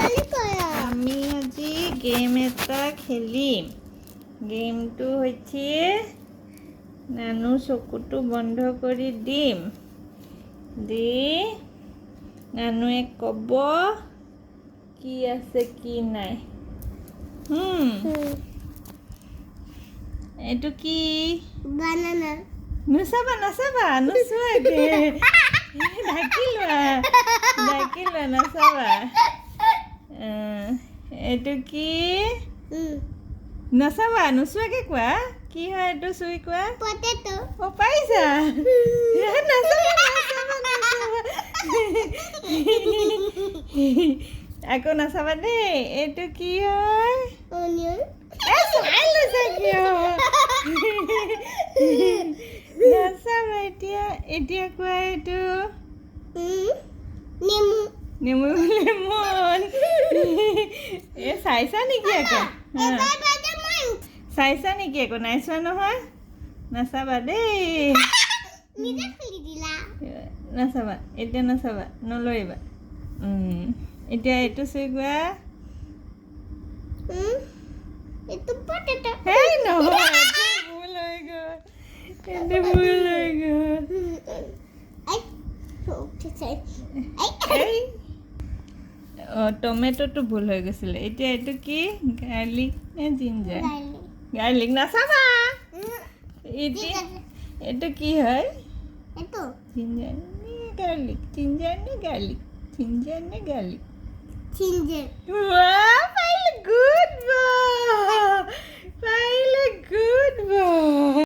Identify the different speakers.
Speaker 1: আমি আজি গেম এটা খেলিম। গেমটো হৈছে নানু চকুটো বন্ধ কৰি দিম। দি নানুৱে ক'ব কি আছে কি নাই। এইটো কি?
Speaker 2: বানানা।
Speaker 1: নাচাবা নাচাবা নোচোৱাকে ঢাকি লোৱা নাচাবা। এইটো কি? নাচাবা নোচোৱাকে কোৱা কি হয় এইটো চুই কোৱা।
Speaker 2: পটেটো।
Speaker 1: অ পাইছা। আকৌ নাচাবা দেই। এইটো কি হয়?
Speaker 2: অনিয়ন।
Speaker 1: চাই লৈছা কিয়? নাচাবা এতিয়া কোৱা এইটো
Speaker 2: নেমু।
Speaker 1: নেমু লেমন। চাইছা নেকি আকৌ? চাইছা নেকি আকৌ? নাই চোৱা নহয়। নাচাবা দেই। নাচাবা এতিয়া নাচাবা নলৰিবা। এতিয়া এইটো চুই কোৱা। হেই নহয় ভুল হৈ গ'ল। এইটো ভুল হৈ গ'ল। টমেটোটো ভুল হৈ গৈছিলে। এতিয়া এইটো কি? গাৰ্লিক নে জিঞ্জাৰ? গাৰ্লিক। নাচাবা এতিয়া এইটো কি হয়? জিঞ্জাৰ নে গাৰ্লিক? জিঞ্জাৰ নে গাৰ্লিক? জিঞ্জাৰ নে garlic? Wow, Pilot, good boy! Pilot, good boy!